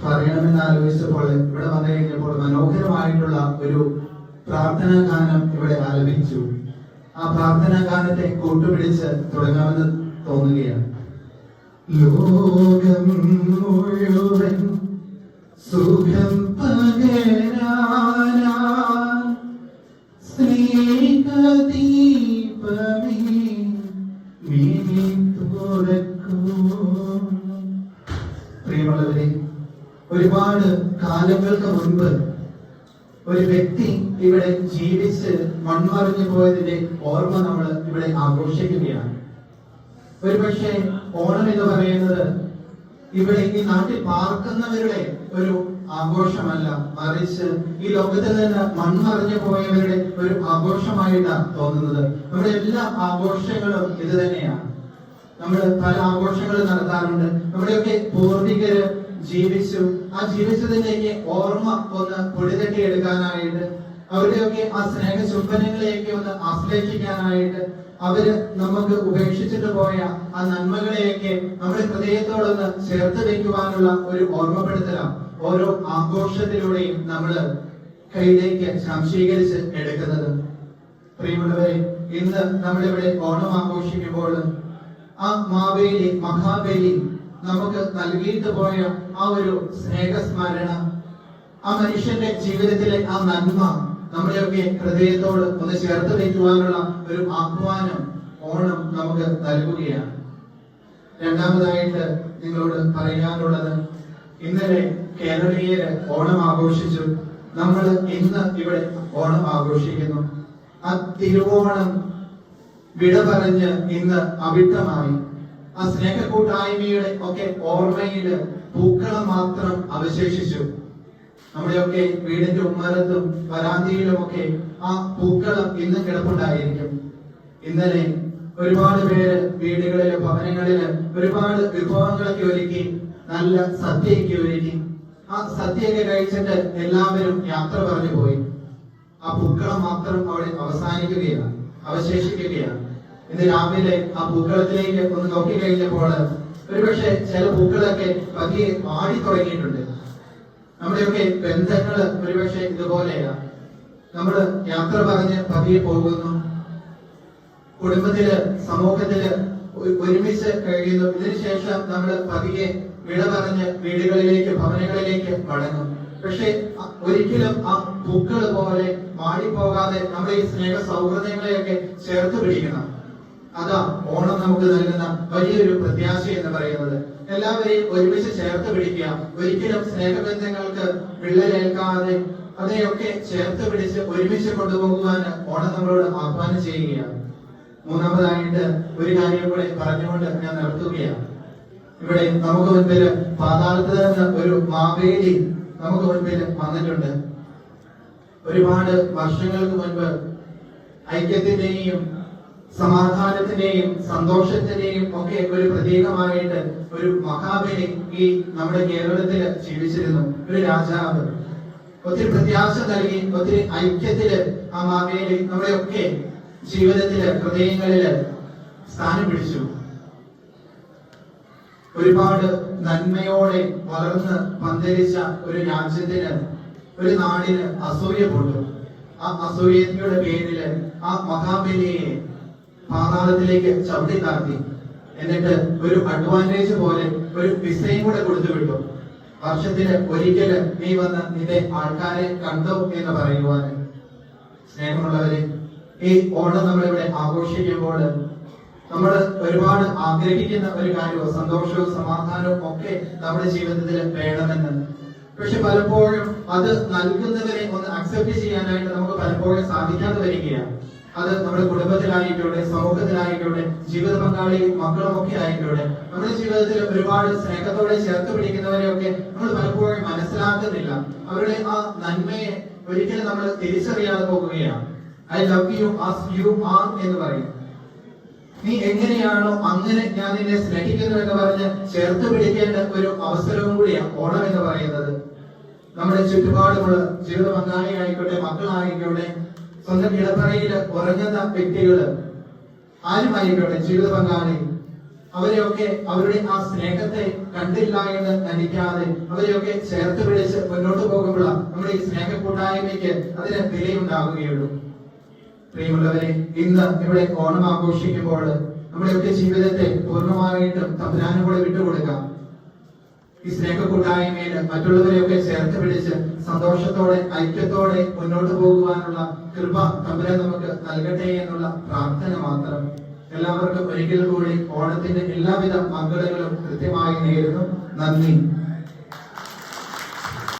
പറയണമെന്ന് ആലോചിച്ചപ്പോൾ ഇവിടെ വന്നു കഴിഞ്ഞപ്പോൾ മനോഹരമായിട്ടുള്ള ഒരു പ്രാർത്ഥനാ ഗാനം ഇവിടെ ആലപിച്ചു. ആ പ്രാർത്ഥനാ ഗാനത്തെ കൂട്ടുപിടിച്ച് തുടങ്ങാമെന്ന് തോന്നുകയാണ്. ലോകം മുഴുവൻ സുഖം പകരാനാ സ്നേഹദീപമേ മിഴി തുറക്കൂ. പ്രിയമുള്ളവരെ, ഒരുപാട് കാലങ്ങൾക്ക് മുൻപ് ഒരു വ്യക്തി ഇവിടെ ജീവിച്ച് മൺമറിഞ്ഞു പോയതിന്റെ ഓർമ്മ നമ്മൾ ഇവിടെ ആഘോഷിക്കുകയാണ്. ഒരുപക്ഷെ ഓണം എന്ന് പറയുന്നത് ഇവിടെ ഈ നാട്ടിൽ പാർക്കുന്നവരുടെ ഒരു ആഘോഷമല്ല, മറിച്ച് ഈ ലോകത്തിൽ നിന്ന് മൺമറിഞ്ഞു പോയവരുടെ ഒരു ആഘോഷമായിട്ടാണ് തോന്നുന്നത്. നമ്മുടെ എല്ലാ ആഘോഷങ്ങളും ഇത് തന്നെയാണ്. നമ്മൾ പല ആഘോഷങ്ങളും നടത്താറുണ്ട്. നമ്മുടെയൊക്കെ പൂർവികര് ജീവിച്ചു, ആ ജീവിച്ചതിലേക്ക് ഓർമ്മ ഒന്ന് പൊടിതട്ടി എടുക്കാനായിട്ട്, അവരുടെയൊക്കെ ആ സ്നേഹ ചുംബനങ്ങളെയൊക്കെ ഒന്ന് ആശ്ലേഷിക്കാനായിട്ട്, അവര് നമുക്ക് ഉപേക്ഷിച്ചിട്ട് പോയ ആ നന്മകളെയൊക്കെ നമ്മുടെ ഹൃദയത്തോടൊന്ന് ചേർത്ത് വെക്കുവാനുള്ള ഒരു ഓർമ്മപ്പെടുത്തലാണ് ഓരോ ആഘോഷത്തിലൂടെയും നമ്മൾ കയ്യിലേക്ക് ശംശീകരിച്ച് എടുക്കുന്നത്. പ്രിയമുള്ളവരെ, ഇന്ന് നമ്മളിവിടെ ഓണം ആഘോഷിക്കുമ്പോൾ ആ മാവേലി മഹാബലി നമുക്ക് നൽകിയിട്ട് പോയ ആ ഒരു സ്നേഹസ്മരണ, ആ മനുഷ്യന്റെ ജീവിതത്തിലെ ആ നന്മ നമ്മുടെയൊക്കെ ഹൃദയത്തോട് ഒന്ന് ചേർത്ത് വയ്ക്കുവാനുള്ള ഒരു ആഹ്വാനം ഓണം നമുക്ക് നൽകുകയാണ്. രണ്ടാമതായിട്ട് നിങ്ങളോട് പറയാനുള്ളത്, ഇന്നലെ കേരളീയര് ഓണം ആഘോഷിച്ചു. നമ്മൾ ഇന്ന് ഇവിടെ ഓണം ആഘോഷിക്കുന്നു. ആ തിരുവോണം വിട പറഞ്ഞ് ഇന്ന് അവിട്ടമായി. ആ സ്നേഹക്കൂട്ടായ്മയുടെ ഒക്കെ ഓർമ്മയില് പൂക്കളം മാത്രം അവശേഷിച്ചു. നമ്മുടെയൊക്കെ വീടിന്റെ ഉമ്മറത്തും വരാന്തിയിലും ഒക്കെ ആ പൂക്കളം ഇന്ന് കിടപ്പുണ്ടായിരിക്കും. ഇന്നലെ ഒരുപാട് പേര് വീടുകളില് ഭവനങ്ങളില് ഒരുപാട് വിഭവങ്ങളൊക്കെ ഒരുക്കി, നല്ല സദ്യയൊക്കെ ഒരുക്കി. ആ സദ്യയൊക്കെ കഴിച്ചിട്ട് എല്ലാവരും യാത്ര പറഞ്ഞു പോയി. ആ പൂക്കളം മാത്രം അവിടെ അവസാനിക്കുകയാണ്, അവശേഷിക്കുകയാണ്. ഇന്ന് രാവിലെ ആ പൂക്കളത്തിലേക്ക് ഒന്ന് നോക്കി കഴിഞ്ഞപ്പോൾ ഒരുപക്ഷെ ചില പൂക്കളൊക്കെ പതിയെ വാടി തുടങ്ങിയിട്ടുണ്ട്. നമ്മുടെയൊക്കെ ബന്ധങ്ങള് ഒരുപക്ഷെ ഇതുപോലെയാണ്. നമ്മൾ യാത്ര പറഞ്ഞ് പതിയെ പോകുന്നു, കുടുംബത്തില് സമൂഹത്തില് ഒരുമിച്ച് കഴിയുന്നു. ഇതിനുശേഷം നമ്മൾ പതിയെ വിട പറഞ്ഞ് വീടുകളിലേക്ക് ഭവനങ്ങളിലേക്ക് മടങ്ങും. പക്ഷെ ഒരിക്കലും ആ പൂക്കൾ പോലെ വാടിപ്പോകാതെ നമ്മുടെ ഈ സ്നേഹ സൗഹൃദങ്ങളെയൊക്കെ ചേർത്ത് പിടിക്കണം. അതാ ഓണം നമുക്ക് നൽകുന്ന വലിയൊരു പ്രത്യാശ എന്ന് പറയുന്നത്. എല്ലാവരെയും ഒരുമിച്ച് ചേർത്ത് പിടിക്കുക, ഒരിക്കലും സ്നേഹബന്ധങ്ങൾക്ക് വിള്ളലേൽക്കാതെ അതിനെയൊക്കെ ചേർത്ത് പിടിച്ച് ഒരുമിച്ച് കൊണ്ടുപോകുവാൻ ഓണം നമ്മളോട് ആഹ്വാനം ചെയ്യുകയാണ്. മൂന്നാമതായിട്ട് ഒരു കാര്യം കൂടെ പറഞ്ഞുകൊണ്ട് ഞാൻ നിർത്തുകയാണ്. ഇവിടെ നമുക്ക് മുൻപിൽ പാതാളത്തിൽ നിന്ന് ഒരു മാവേലി നമുക്ക് മുൻപിൽ വന്നിട്ടുണ്ട്. ഒരുപാട് വർഷങ്ങൾക്ക് മുൻപ് ഐക്യത്തിന്റെയും സമാധാനത്തിന്റെയും സന്തോഷത്തിന്റെയും ഒക്കെ ഒരു പ്രതീകമായിട്ട് ഒരു മഹാബലി ഈ നമ്മുടെ കേരളത്തിൽ ജീവിച്ചിരുന്നു. ഒരു രാജാവ് ഒത്തിരി പ്രത്യാശ നൽകി, ഒത്തിരി ഐക്യത്തില് ആ മാവേലി നമ്മുടെയൊക്കെ ജീവിതത്തില് ഹൃദയങ്ങളില് സ്ഥാനം പിടിച്ചു. ഒരുപാട് നന്മയോടെ വളർന്ന് പന്തലിച്ച ഒരു രാജ്യത്തിന്, ഒരു നാടിന് അസൂയ കൊണ്ടു. ആ അസൂയയുടെ പേരില് ആ മഹാബലിയെ പാതാളത്തിലേക്ക് ചവിട്ടി താഴ്ത്തി. എന്നിട്ട് ഒരു അഡ്വാൻറ്റേജ് പോലെ ഒരു വിസയും കൂടെ കൊടുത്തു വിട്ടു. വർഷത്തിന് ഒരിക്കല് നീ വന്ന് നിന്റെ ആൾക്കാരെ കണ്ടോ എന്ന് പറയുവാന്. സ്നേഹമുള്ളവരെ, ഈ ഓണം നമ്മളിവിടെ ആഘോഷിക്കുമ്പോൾ നമ്മൾ ഒരുപാട് ആഗ്രഹിക്കുന്ന ഒരു കാര്യവും സന്തോഷവും സമാധാനവും ഒക്കെ നമ്മുടെ ജീവിതത്തിൽ വേണമെന്ന്. പക്ഷെ പലപ്പോഴും അത് നൽകുന്നവരെ ഒന്ന് അക്സെപ്റ്റ് ചെയ്യാനായിട്ട് നമുക്ക് പലപ്പോഴും സാധിക്കാതെ വരികയാണ്. അത് നമ്മുടെ കുടുംബത്തിലായിക്കോട്ടെ, സമൂഹത്തിലായിക്കോട്ടെ, ജീവിത പങ്കാളി മക്കളും ഒക്കെ ആയിക്കോട്ടെ, നമ്മുടെ ജീവിതത്തിൽ ഒരുപാട് സ്നേഹത്തോടെ ചേർത്ത് പിടിക്കുന്നവരെയൊക്കെ നമ്മൾ പലപ്പോഴും മനസ്സിലാക്കുന്നില്ല. അവരുടെ ആ നന്മയെ ഒരിക്കലും നമ്മൾ തിരിച്ചറിയാതെ പോകുകയാണ്. I love you as you are എന്ന് പറയും. നീ എങ്ങനെയാണോ അങ്ങനെ ഞാൻ നിന്നെ സ്നേഹിക്കുന്നു എന്ന് പറഞ്ഞ് ചേർത്ത് പിടിക്കേണ്ട ഒരു അവസരവും കൂടിയാണ് ഓണം എന്ന് പറയുന്നത്. നമ്മുടെ ചുറ്റുപാടുമുള്ള ജീവിത പങ്കാളി ആയിക്കോട്ടെ, മക്കളായിക്കോട്ടെ, സ്വന്തം ഇടപ്പറയിൽ ഉറങ്ങുന്ന വ്യക്തികള് ആരുമായിക്കോട്ടെ, ജീവിത പങ്കാളി അവരെയൊക്കെ അവരുടെ ആ സ്നേഹത്തെ കണ്ടില്ല എന്ന് നടിക്കാതെ അവരെയൊക്കെ ചേർത്ത് പിടിച്ച് മുന്നോട്ട് പോകുമ്പോൾ നമ്മുടെ ഈ സ്നേഹ കൂട്ടായ്മയ്ക്ക് അതിന് വിലയുണ്ടാകുകയുള്ളൂ. പ്രിയമുള്ളവരെ, ഇന്ന് ഇവിടെ ഓണം ആഘോഷിക്കുമ്പോൾ നമ്മുടെയൊക്കെ ജീവിതത്തെ പൂർണ്ണമായിട്ടും തമ്പുരാനോട് വിട്ടുകൊടുക്കാം. ഈ സ്നേഹ കൂട്ടായ്മയിൽ മറ്റുള്ളവരെയൊക്കെ ചേർത്ത് പിടിച്ച് സന്തോഷത്തോടെ ഐക്യത്തോടെ മുന്നോട്ട് പോകുവാനുള്ള കൃപ തമ്പുരാൻ നമുക്ക് നൽകട്ടെ എന്നുള്ള പ്രാർത്ഥന മാത്രം. എല്ലാവർക്കും ഒരിക്കൽ കൂടി ഓണത്തിന്റെ എല്ലാവിധ മംഗളങ്ങളും കൃത്യമായി നേരുന്നു. നന്ദി.